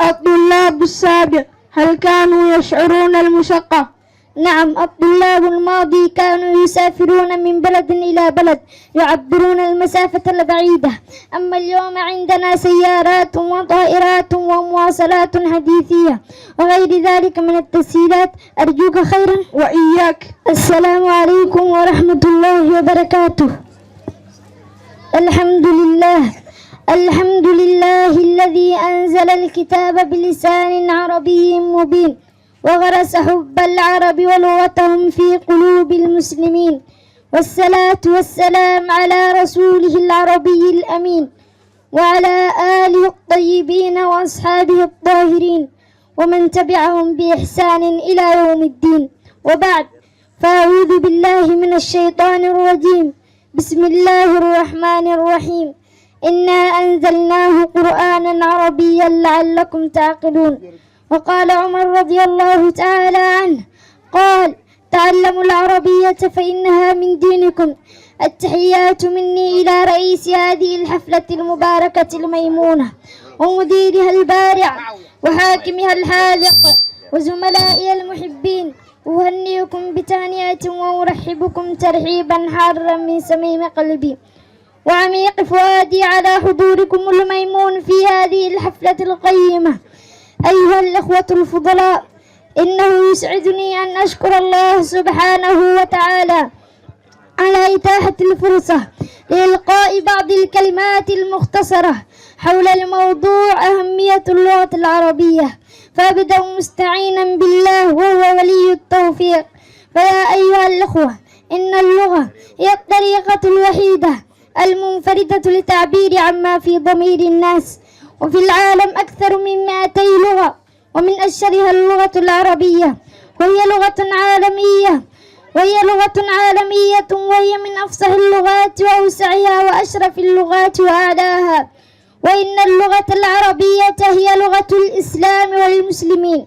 الطلاب السابق هل كانوا يشعرون المشقة؟ نعم، الطلاب الماضي كانوا يسافرون من بلد إلى بلد يعبرون المسافة البعيدة، أما اليوم عندنا سيارات وطائرات ومواصلات حديثية وغير ذلك من التسهيلات. أرجوك خيرا. وإياك. السلام عليكم ورحمة الله وبركاته. الحمد لله الذي أنزل الكتاب بلسان عربي مبين وغرس حب العرب ولغتهم في قلوب المسلمين، والصلاة والسلام على رسوله العربي الأمين وعلى آله الطيبين وأصحابه الطاهرين ومن تبعهم بإحسان إلى يوم الدين، وبعد، فأعوذ بالله من الشيطان الرجيم. بسم الله الرحمن الرحيم. إنا أنزلناه قرآنا عربيا لعلكم تعقلون. وقال عمر رضي الله تعالى عنه قال: تعلموا العربية فإنها من دينكم. التحيات مني إلى رئيس هذه الحفلة المباركة الميمونة ومديرها البارع وحاكمها الحاذق وزملائي المحبين، أهنئكم بتهنئة وأرحبكم ترحيبا حارا من صميم قلبي وعميق فؤادي على حضوركم الميمون في هذه الحفلة القيمة. أيها الأخوة الفضلاء، إنه يسعدني أن أشكر الله سبحانه وتعالى على إتاحة الفرصة لإلقاء بعض الكلمات المختصرة حول الموضوع أهمية اللغة العربية، فأبدأ مستعينا بالله وهو ولي التوفيق. فيا أيها الأخوة، إن اللغة هي الطريقة الوحيدة المنفردة للتعبير عما في ضمير الناس، وفي العالم أكثر من 200 لغة، ومن أشهرها اللغة العربية، وهي لغة عالمية وهي من أفصح اللغات وأوسعها وأشرف اللغات وأعلاها. وإن اللغة العربية هي لغة الإسلام والمسلمين،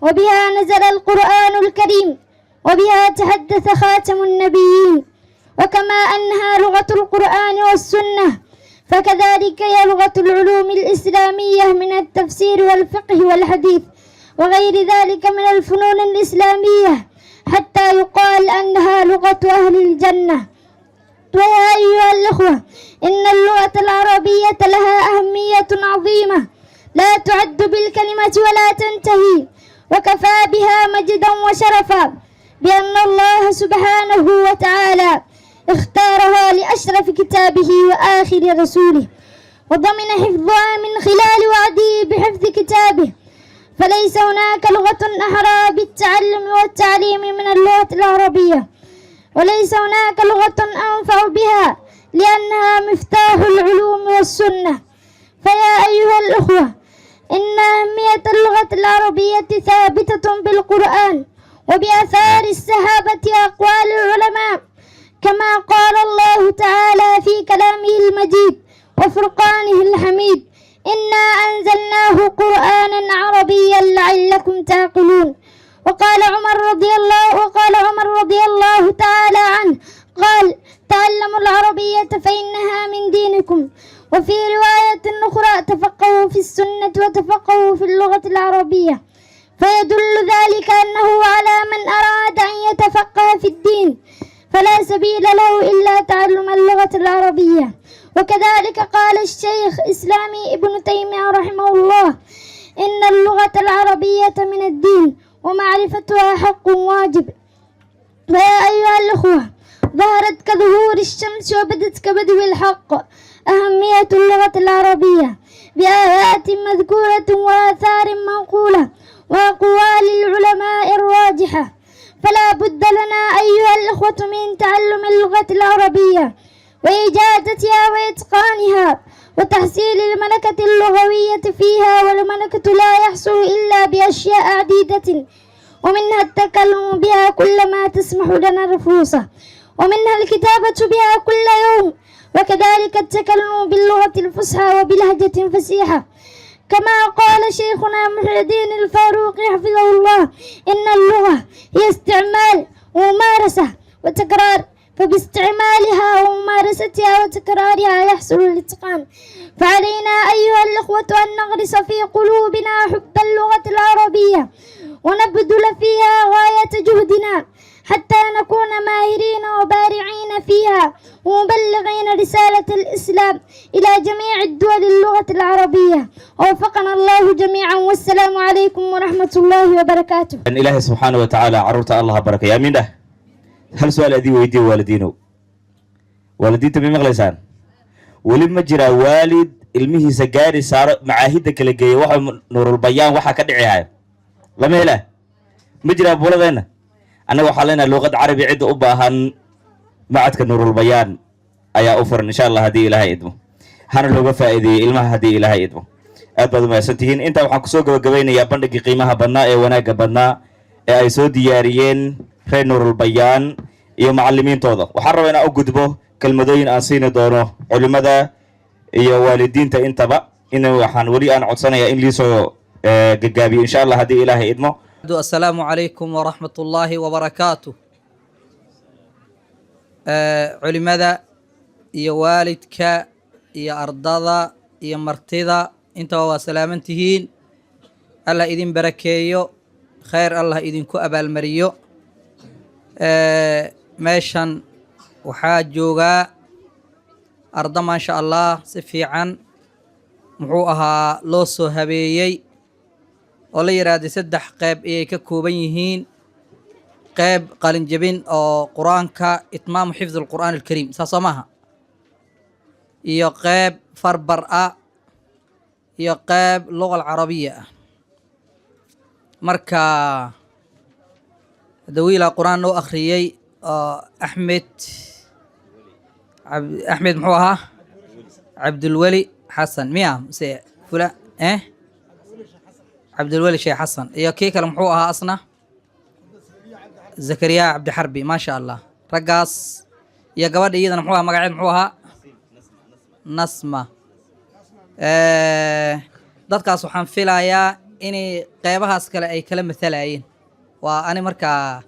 وبها نزل القرآن الكريم، وبها تحدث خاتم النبيين. وكما أنها لغة القرآن والسنة، فكذلك هي لغة العلوم الإسلامية من التفسير والفقه والحديث وغير ذلك من الفنون الإسلامية، حتى يقال أنها لغة أهل الجنة. ويا أيها الأخوة، إن اللغة العربية لها أهمية عظيمة لا تعد بالكلمة ولا تنتهي، وكفى بها مجدا وشرفا بأن الله سبحانه وتعالى اختارها لأشرف كتابه وآخر رسوله، وضمن حفظها من خلال وعده بحفظ كتابه، فليس هناك لغة أحرى بالتعلم والتعليم من اللغة العربية، وليس هناك لغة أنفع بها لأنها مفتاح العلوم والسنة. فيا أيها الأخوة، إن أهمية اللغة العربية ثابتة بالقرآن وبآثار الصحابة وأقوال العلماء، كما قال الله تعالى في كلامه المجيد وفرقانه الحميد: إنا أنزلناه قرآنا عربيا لعلكم تعقلون. وقال عمر رضي الله تعالى عنه قال: تعلموا العربية فإنها من دينكم. وفي رواية أخرى: تفقهوا في السنة وتفقهوا في اللغة العربية. فيدل ذلك أنه على من أراد أن يتفقه في الدين فلا سبيل له إلا تعلم اللغة العربية. وكذلك قال الشيخ إسلامي ابن تيمية رحمه الله: إن اللغة العربية من الدين ومعرفتها حق واجب. فيا أيها الأخوة، ظهرت كظهور الشمس وبدت كبدو الحق أهمية اللغة العربية بآيات مذكورة وآثار منقولة وأقوال العلماء الراجحة، فلا بد لنا أيها الأخوة من تعلم اللغة العربية وإجادتها وإتقانها وتحصيل الملكة اللغوية فيها. والملكة لا يحصل إلا بأشياء عديدة، ومنها التكلم بها كلما تسمح لنا الفرصة، ومنها الكتابة بها كل يوم، وكذلك التكلم باللغة الفصحى وبلهجة فصيحة. كما قال شيخنا محي الدين الفاروق حفظه الله: إن اللغة هي استعمال وممارسة وتكرار، فباستعمالها وممارستها وتكرارها يحصل الإتقان. فعلينا أيها الإخوة أن نغرس في قلوبنا حب اللغة العربية ونبذل فيها غاية جهدنا حتى نكون ماهرين وبارعين فيها ومبلغين رسالة الإسلام إلى جميع الدول اللغة العربية. ووفقنا الله جميعا، والسلام عليكم ورحمة الله وبركاته. أن إلهي سبحانه وتعالى عرورت الله بركة يا مين ده. هل سؤال أدي ويدي والدينه والدين تبي مغلسان ولما جرى والد علمه سجاري صار معاهدك اللي جاي واحد نور البيان واحد كدعيها لما لا مجرى بولدنا أنا وحالنا لغة عربي عد أباهن معدك نور البيان أيا أوفر إن شاء الله هدي إلهي إدمه هنا لغة فائدة علمها هدي إلهي إدمه أبدا ما سنتين أنت وحكسوق وجبين يا بندق قيمها بناء وناق بناء أي سود دياريين خير نور البيان iyo macallimiintooda waxaan rabaa inaan u gudbo kelmadooyin aan siin doono culimada iyo waalidiinta intaba waxaan wali aan codsanayaa in liisoo gagaabiyo insha Allah hadii Ilaahay idmo. السلام عليكم ورحمة الله وبركاته. علمada iyo waalidka iyo ardada iyo martida intaba waa salaamantihiin. Allah idin barakeeyo, khayr Allah idinku abaalmariyo. meeshan waxaa joogaa arda maasha Allah si fiican muxuu ahaa loo soo habeeyey oo la yiraahdo 3 qayb ay ka kooban yihiin. qayb qalin jabin oo quraanka itmaam xifd al-Qur'an al-Karim saasamaha iyo qayb farbar iyo qayb lugha al-Arabiyya. marka دويلة قرآن نو أخريي أحمد محوها عبد الولي حسن ميام سي فلا عبد الولي شيخ حسن يا كيك المحوها أصلا زكريا عبد حربي ما شاء الله رقاص يا قواد إيضا محوها مقعد محوها نسمة dadkaas waxaan filayaa inay qaybahaas kale ay kala mathalayeen. waa ani markaa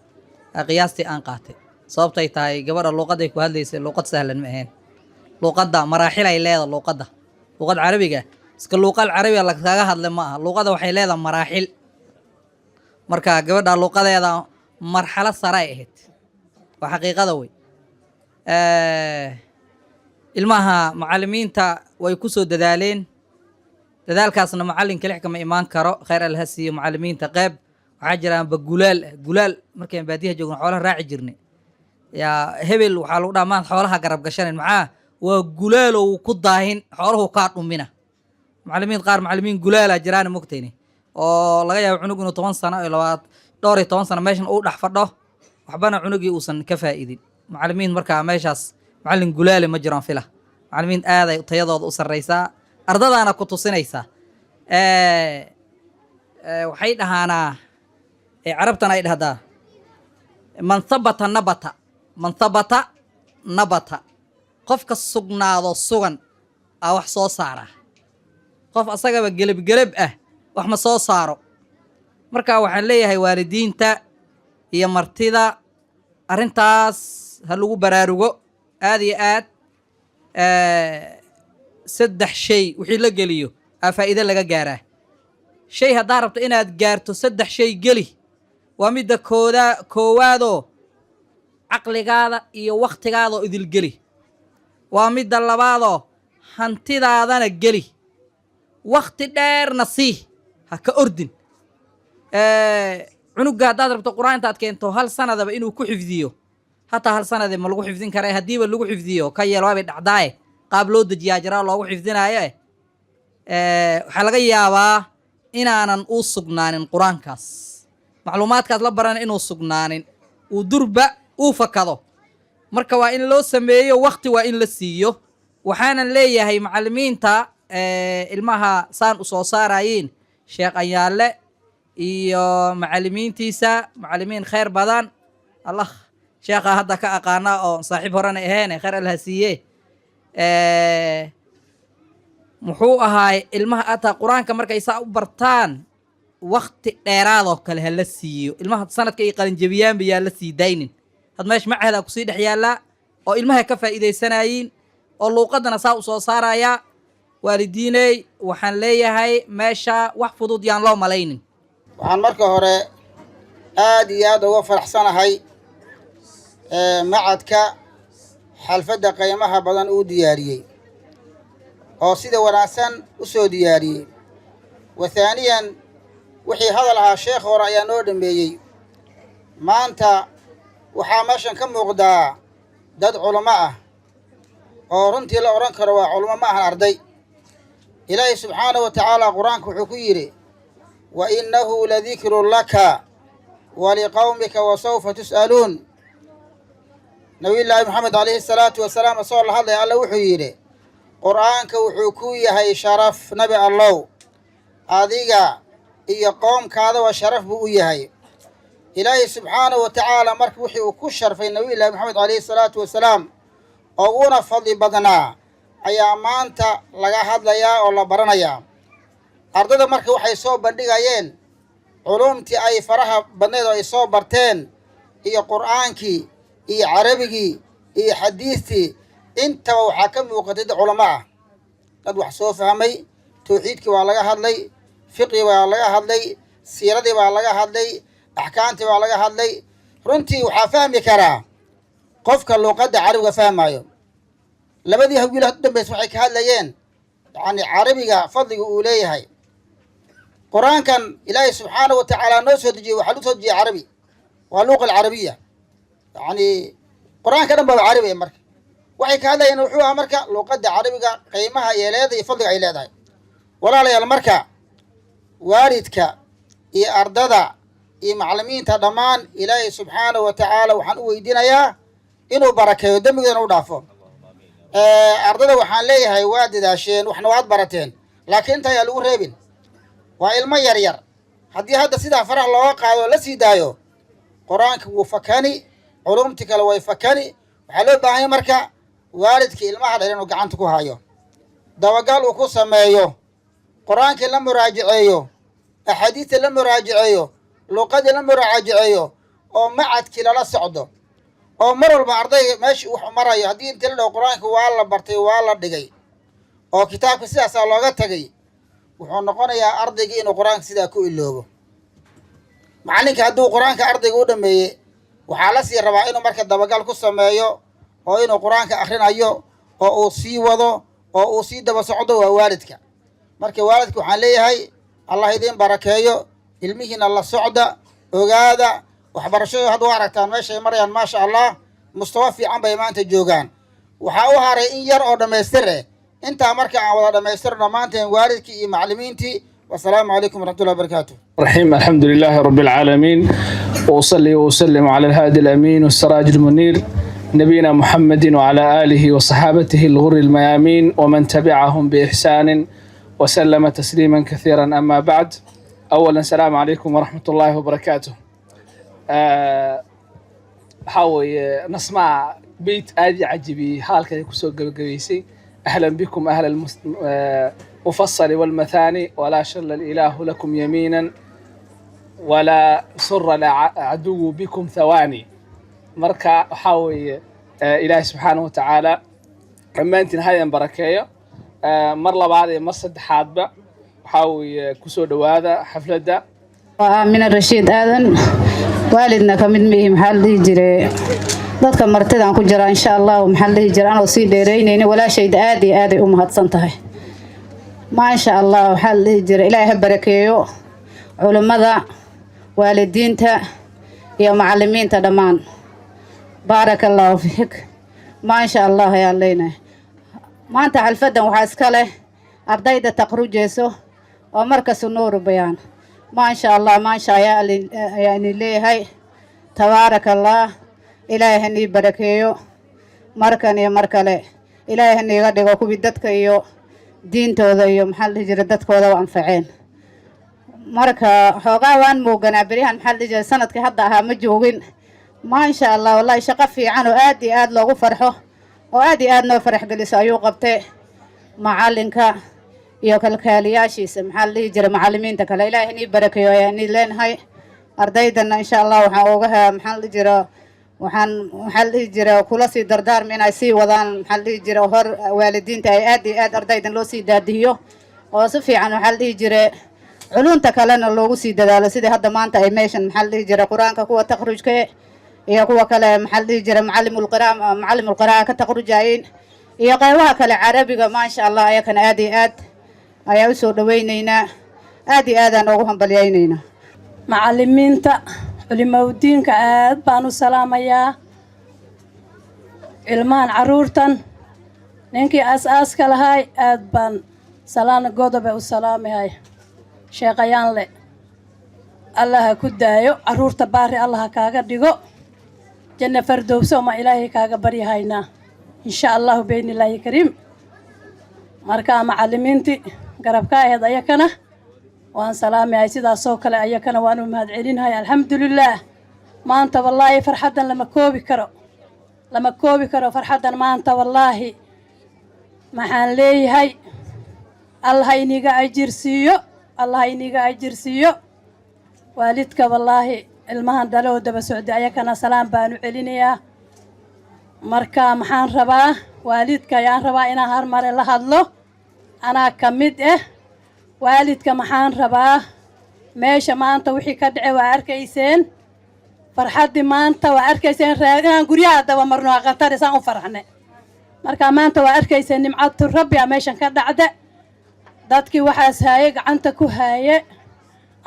qiyaastii aan qaatay sababtay tahay gabadha luqaday ku hadlaysay luqad sahlan ma ahayn. luqadda maraaxil ay leedahay. luqad carabiga iska luqad carabiga laga hadlay ma aha. luqadda waxay leedahay maraaxil. marka gabadha luqadeeda marxalad sare ay ahayd. waa xaqiiqada way. ilmaha macallimiinta way ku soo dadaaleen. dadaalkaasna macallin kale kama imaan karo. khayr Allah siiyo macallimiinta qayb waxaa jiraan gulaal markaan baadiyaha joogno xoolaha raaci jirnay yaa hebel waxaa lagu dhamaan xoolaha garab gashanin maxaa waa gulaal oo ku daahin xooluhu ka dhumina. macallimiin gulaala jiraan mogtayni oo laga yaabo cunug inuu 10 sano iyo 12 sano meeshan uu dhax fadho waxbana cunugii uusan ka faa'iidin. macallimiin markaa meeshaas macallin gulaale ma jiraan fila. macallimiin aad ay tayadooda u sareysaa ardadaana ku tusinaysaa. waxay dhahaanaa عربتنا إيه هذا من ثبت نبت قفك السجنا ذو السجن أو حصو صارة قف أصلا بقلب وحما صو صارو مركا وحن ليه هاي والدين تا هي مرتدى أرنتاس هلو براروغو هذه سدح شيء وحي لقليو فإذا لقى جاره شيء هذا ربط إنها تجارتو سدح شيء قلي ومدة كوادو عقلقادا iyo waqtigaada idil gali waa mid labaado hantidaadana gali waqti dheerna si ha ka ordin cunuga hadaad rabto quraanta aad keento hal sanadaba inuu ku xifdiyo hataa hal sanad ma lagu xifdin karay hadiiba lagu xifdiyo ka yeelo way dhacdaay qaab loo dejiyaa jira loogu xifdinaayo waxa laga yaabaa inaanan u sugnaanin quraankaas macluumaadkaas la baran inuu sugnaanin uu durba uu fakado. marka waa in loo sameeyo waqti waa in la siiyo. waxaana leeyahay macallimiinta ilmaha saan u soo saarayeen sheekh ayaale iyo macallimiintiisa macallimiin khayr badan Allah sheekha hadda ka aqaana oo saaxiib horena ahayn khayr Allah siiye. muxuu ahaay ilmaha ata quraanka markay saa u bartaan waqti dheeraad oo kale la siiyo. ilmaha sanadka ay qalin jabiyaan biyaa la sii daynin had meesh macahada ku sii dhex yaala oo ilmaha ka faa'iidaysanayiin oo luuqadana saa u soo saaraya waalidiiney waxaan leeyahay meesha wax fudud yaan loo malaynin. waxaan marka hore aad iyo aad uga faraxsanahay macadka xalfadda qiimaha badan uu diyaariyey oo sida wanaagsan u soo diyaariyey. wathaaniyan wixii hadal ahaa sheekh hore ayaa noo dhameeyey. maanta waxaa meeshan ka muuqdaa dad culamo ah oo runtii la odhan karo waa culamo ma ahan arday. ilaahay subxaanahu wa tacaala qur-aanka wuxuu ku yidhi wa innahu ladikrun laka waliqawmika wasawfa tus'aluun. nabiyullaahi maxamed calayhi salaatu wasalaam asagoo la hadlaya alla wuxuu yidhi qur'aanka wuxuu ku yahay sharaf nabi allow, adiga iyo qoomkaadaba sharaf buu u yahay. ilaahay subxaanahu wa tacaala marka wixii uu ku sharfay nabiyullaahi maxamed calayhi salaatu wasalaam oo una fadli badnaa ayaa maanta laga hadlayaa oo la baranayaa. ardayda marka waxay soo bandhigayeen culumtii ay faraha badneed oo ay soo barteen iyo qur'aankii iyo carabigii iyo xadiistii intaba waxaa ka muuqatay dad culamo ah, dad wax soo fahmay. tawxiidkii waa laga hadlay, fiqii baa laga hadlay, siiradii baa laga hadlay, axkaamtii baa laga hadlay. runtii waxaa fahmi karaa qofka luuqadda carabiga fahmayo. labadii hawiil u dambaysa waxay ka hadlayeen yacni carabiga fadliga uu leeyahay. qur-aankan ilaahay subxaanahu wa tacaala noo soo dejiyey waxaa lagu soo dejiyey carabi, waa luuqa alcarabiya. yacni qur-aanka dhan baa carabi marka waxay ka hadlayeen wuxuu ahaa marka luuqadda carabiga qiimaha ay leedahay iyo fadliga ay leedahay. walaalayaal marka waalidka iyo ardada iyo macallimiinta dhammaan ilaahay subxaanahu wa tacaala waxaan u weydiinayaa inuu barakeeyo dembigoodana u dhaafo. ardada waxaan leeyahay waa dadaasheen waxna waad barateen, laakiin inta ayaa lagu reebin. waa ilmo yar yar, haddii hadda sidaa faraha looga qaado la sii daayo qur-aanka wuu fakani, culumti kale way fakani. waxaa loo baahanya marka waalidkii ilmaha dheer inuu gacanta ku hayo, dabagal uu ku sameeyo, qur-aankii la muraajaceeyo, axaadiistii la muraajaceeyo, luuqadii la muraajaceeyo, oo macadkii lala socdo, oo mar walba ardayga meeshii wax marayo haddii intii la dhaho qur-aanka waa la bartay waa la dhigay oo kitaabka sidaasaa looga tagay, wuxuu noqonayaa ardayga inuu qur-aanka sidaa ku iloobo. macallinka hadduu qur-aanka ardayga u dhameeyey waxaa la sii rabaa inuu marka dabagal ku sameeyo oo inuu qur-aanka akhrinayo oo uu sii wado oo uu sii daba socdo. waa waalidka. marka waalidka waxaan leeyahay allah idiin barakeeyo, ilmihiina la socda, ogaada waxbarashadu hadda waa aragtaan meeshay marayaan maasha allah, mustawa fiican bay maanta joogaan. waxaa u haray in yar oo dhammaystir eh. intaa marka aan wada dhammaystirno dhammaanteen waalidkii iyo macallimiintii. wasalaamu calaykum waraxmatullahi wabarakaatu. الرحيم الحمد لله رب العالمين وأصلي وأسلم على الهادي الأمين والسراج المنير نبينا محمد وعلى آله وصحابته الغر الميامين ومن تبعهم بإحسان وسلم تسليما كثيرا. أما بعد، أولا السلام عليكم ورحمة الله وبركاته. حاوي نسمع بيت آدي عجبي حالك يكسو قبيسي. أهلا بكم أهل المفصل والمثاني، ولا شل الإله لكم يمينا ولا سر العدو بكم ثواني. مركا حاوي إله سبحانه وتعالى أمانتين هاي بركايا مر بعد مصد حادبة حاوي كسود وهذا حفلة دا من الرشيد آذن والدنا كمن ميه محل يجري dadka martida aan ku jira insha Allah maxaa la jiraan oo si dheereynayna wala shay aadi u mahadsan tahay ma insha Allah waxa la jiray Ilaahay barakeeyo culimada waalidiinta iyo macallimiinta dhamaan barakallahu fiik ma insha Allah ya leena maanta xalfadan waxa iska leh ardayda taqrujeyso oo markaas nuur bayaan ma insha Allah ma insha yani leeyahay tabarakallah إلهي هني بركيو مركني مركله إلهي هني قد يقول بدتك يو دين توذا يو محل هجرتك وذا وأنفعين مركا حقوان موجنا بريهن محل هجرة سنة كهذا مجوين ما إن شاء الله والله شقفي عنه آد لو فرحه وآدي نو فرح جلس أيو قبته معلنك يو كالكالياشي محل هجرة معلمين تكلا إلهي هني بركيو يعني لين هاي أرديدنا إن شاء الله وحقوقها محل هجرة waxaa la dhihi jira kula sii dardaarmi inay sii wadaan maxaa la dhihi jira hor waalidiinta ay aad iyo aad ardaydan loo sii daadihiyo oo si fiican waxaa la dhihi jira culunta kalena loogu sii dadaalo sidii hadda maanta ay meeshan maxaa la dhihi jira qur-aanka kuwa taqrujka iyo kuwa kale maxaa la dhihi jira macallimul qira'a ka taqrujayeen iyo qaybaha kale carabiga maasha allah ayakana aad iyo aad ayaa u soo dhawaynaynaa aad iyo aadaan ugu hambalyaynaynaa macallimiinta culimaudiinka aad baan u salaamayaa ilmahan caruurtan ninkii aas-aaska lahay aad baan salaana godobe u salaamahay sheeqayaan le allaha ku daayo caruurta baari allaha kaaga dhigo janna fardowso ma ilaahay kaaga baryahaynaa insha allahu beynillaahi kariim markaa macallimiintii garabka aheed ayakana waan salaamahay sidaasoo kale ayakana waan u mahad celinahay alxamdulilaah maanta wallaahi farxaddan lama koobi karo farxaddan maanta wallaahi maxaan leeyahay allah iniga ajirsiiyo waalidka wallaahi ilmahan dhaloo daba socday ayakana salaam baanu celinayaa marka maxaan rabaa waalidka ayaan rabaa inaan harmare la hadlo anaa ka mid waalidka maxaan rabaa meesha maanta wixii ka dhace waa arkayseen farxaddii maanta waa arkayseen inaan guryaha daba marno aqatare saan u faraxne marka maanta waa arkayseen nimcatu rabbi a meeshan ka dhacda dadkii waxaas haaye gacanta ku haaye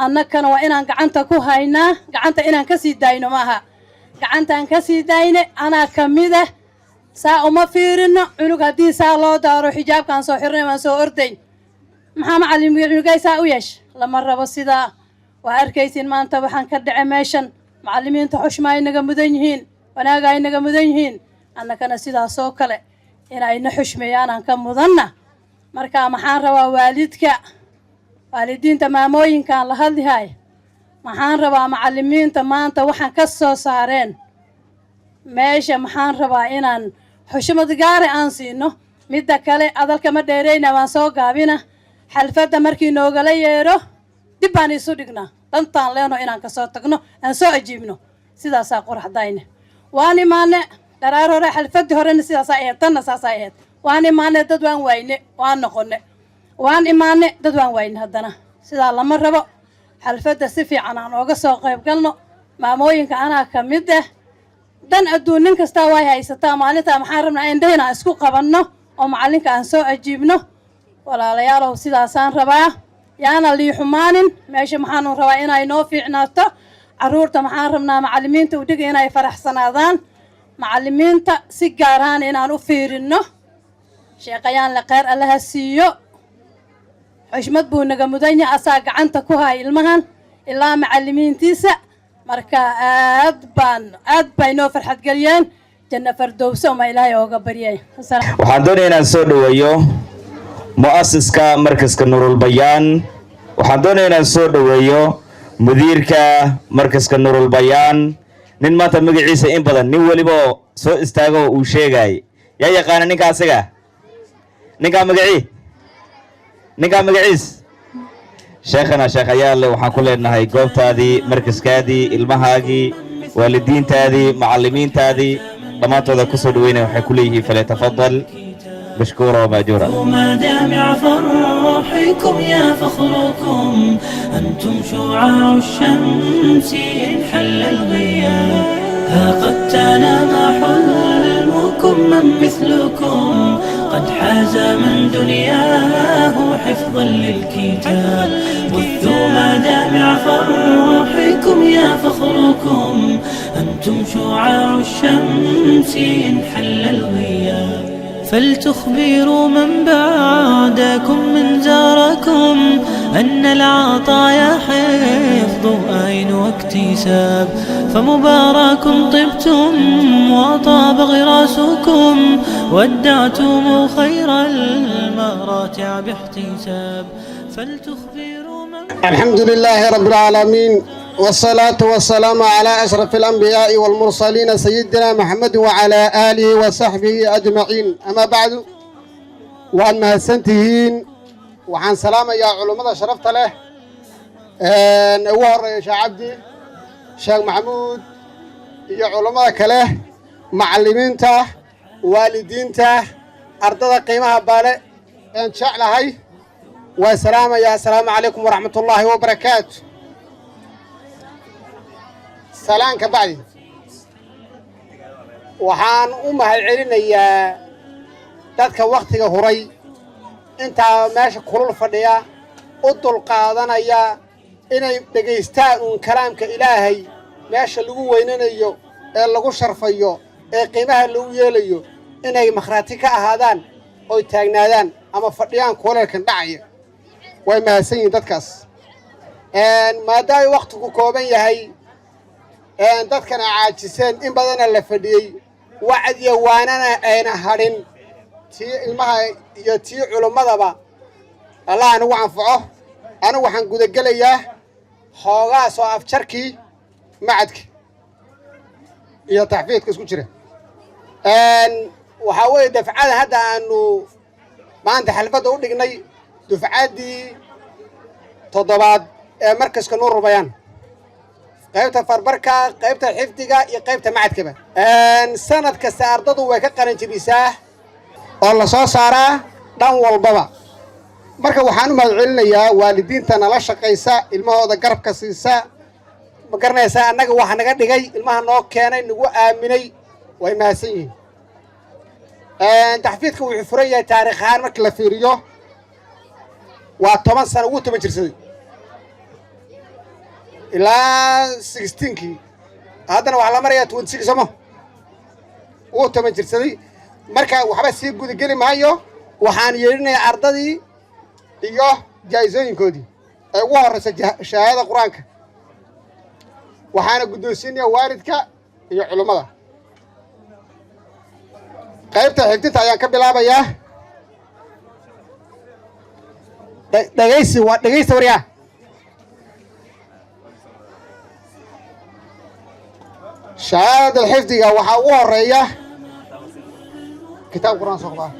annakana waa inaan gacanta ku haynaa gacanta inaan ka sii daayno maaha gacantaan ka sii daayne anaa ka mid saa uma fiirino cunug haddii saa loo daaro xijaabkaan soo xirnay waan soo ordayn maxaa macallimkii cunugay saa u yeesh lama rabo sidaa waa arkaysin maanta waxaan ka dhace meeshan macallimiinta xushma ay naga mudan yihiin wanaaga ay naga mudan yihiin annakana sidaasoo kale inayna xushmeeyaanaan ka mudanna marka maxaan rabaa waalidiinta maamooyinkaan la hadlihay maxaan rabaa macallimiinta maanta waxaan ka soo saareen meesha maxaan rabaa inaan xushmad gaari aan siino midda kale adalkama dheerayna waan soo gaabina xalfadda markii noogala yeedho dib baan isu dhignaa dantaan leeno inaan kasoo tagno aan soo ajiibno sidaasaa quraxdayne waan imaane dharaar hore xalfaddii horena sidaasaa ahayd tanna saasaa ahayd waan imaane dad waan wayne waan noqone waan imaane dad waan wayne haddana sidaa lama rabo xalfadda si fiican aan ooga soo qayb galno maamooyinka anaa ka mid dan adduun nin kastaa way haysataa maalintaa maxaan rabnaa indhahina aan isku qabanno oo macallinka aan soo ajiibno walaalayaalow sidaasaan rabaa yaana lii xumaanin meesha maxaanu rabaa inay noo fiicnaato caruurta maxaan rabnaa macallimiinta udhiga inay faraxsanaadaan macallimiinta si gaaraan inaan u fiirinno sheeqayaan le kheyr allaha siiyo xushmad buu naga mudan yahay asaa gacanta ku hay ilmahan ilaa macallimiintiisa marka aad bay noo farxad geliyeen janna fardowso ma ilaahay ooga baryay waxaan doonayaa inaan soo dhaweeyo mu'asiska markaska Nurul Bayaan waxaan doonayaa inaan soo dhaweeyo mudiirka markaska Nurul Bayaan nin maanta magaciisa in badan nin waliba soo istaago uu sheegay yaa yaqaan ninka asaga ninka magaciis sheekhana sheekhayaal waxaan ku leenahay goobtaadii markaskaadii ilmahaagii waalidiintaadii macallimiintaadii dhammaantooda ku soo dhaweynaya waxay ku leeyihiin falyatafaddal مشكورة ومأجورة. مدامع فرحكم يا فخركم أنتم شعاع الشمس إن حل الغياب ها قد تنام حلمكم من مثلكم قد حاز من دنياه حفظا للكتاب بثوا مدامع فرحكم يا فخركم أنتم شعاع الشمس إن حل الغياب فلتخبروا من بعدكم من زاركم أن العطايا حفظ أين واكتساب فمبارك طبتم وطاب غراسكم ودعتم خير المراتع باحتساب فلتخبروا من الحمد لله رب العالمين والصلاة والسلام على أشرف الأنبياء والمرسلين سيدنا محمد وعلى آله وصحبه أجمعين أما بعد وأن مهسنتهين وعن سلام يا علماء شرفت له نوار يا شيخ عبدي شيخ محمود iyo culimmada kale macallimiinta waalidiinta ardada qiimaha baale aan jeclahay waa salaamaya assalaamu calaykum waraxmatullaahi wabarakaatu salaanka bacdi waxaan u mahadcelinayaa dadka wakhtiga huray intaa meesha kulul fadhiya u dulqaadanaya inay dhegaystaan uun kalaamka ilaahay meesha lagu weynanayo ee lagu sharfayo ee qiimaha lagu yeelayo inay makhraati ka ahaadaan oy taagnaadaan ama fadhiyaan kuleelkan dhacaya way mahadsan yihiin dadkaas maadaama wakhtigu kooban yahay dadkana caajiseen in badana la fadhiyey wacd iyo waanana ayna hadhin tii ilmaha iyo tii culimmadaba allah anigu anfaco anigu waxaan gudagelayaa hoogaas oo afjarkii macadka iyo taxfiidka isku jira waxaa weeye dafcada hadda aanu maanta xalfadda u dhignay dufcaddii 7 ee markaska Nuurul Bayaan qaybta farbarka qaybta xifdiga iyo qaybta macadkaba sanad kasta ardadu way ka qaran jibisaa oo la soo saaraa dhan walbaba marka waxaan u mahadcelinayaa waalidiinta nala shaqaysa ilmahooda garabka siisa ma garanaysaa annaga waxa naga dhigay ilmaha noo keenay nagu aaminay way mahadsan yihiin taxfiidka wuxuu furan yahay taariikh ahaan marka la fiiriyo waa 10 sano ugu 10 jirsaday ilaa 16kii haddana waxaa la marayaa 26 somo ugu 10 jirsaday marka waxba sii gudageli maayo waxaan yeelinayaa ardadii iyo jaayisooyinkoodii ay ugu horreysa shahaadada qur-aanka waxaana guddoonsiinayaa waalidka iyo culimmada qaybta xifdinta ayaan ka bilaabayaa dhegaysta waryaa shahaadada xifdiga waxaa ugu horeeya kitaab quraan soo qabaa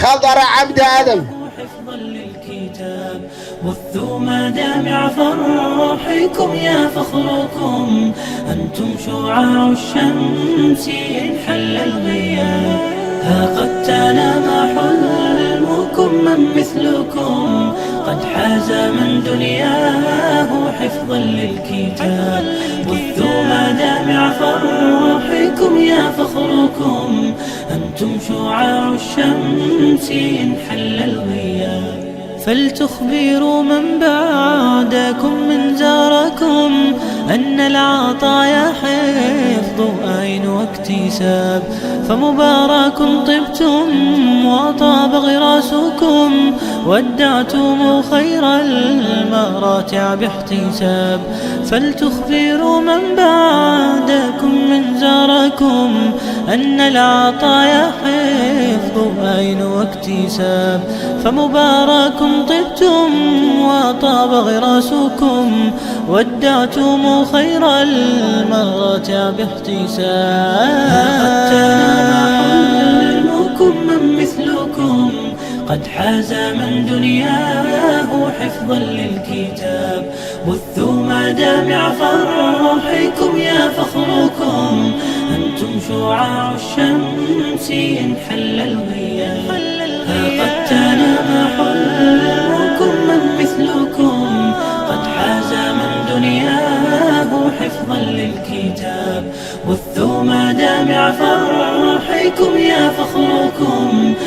خضر عبد آدم حفظا للكتاب بثوا مدامع فرحكم يا فخركم أنتم شعاع الشمس إن حل الغياب ها قد تنام حلمكم من مثلكم قد حاز من دنياه حفظا للكتاب بثوا مدامع فرحكم يا فخركم أنتم شعاع الشمس إن حل الغياب فلتخبروا من بعدكم من زاركم أن العطايا حفظ أين واكتساب فمبارك طبتم وطاب غراسكم ودعتم خير المراتع باحتساب فلتخبروا من بعدكم من زاركم أن العطايا حفظ أين واكتساب فمبارك طبتم وطاب غراسكم ودعتم خير المراتع باحتساب حلمكم من مثلكم قد حاز من دنياه حفظا للكتاب بثوا مدامع فرحكم يا فخركم أنتم شعاع الشمس إن حل الغياب قد تنام حلمكم من مثلكم قد حاز من دنياه حفظا للكتاب بثوا مدامع فرحكم يا فخركم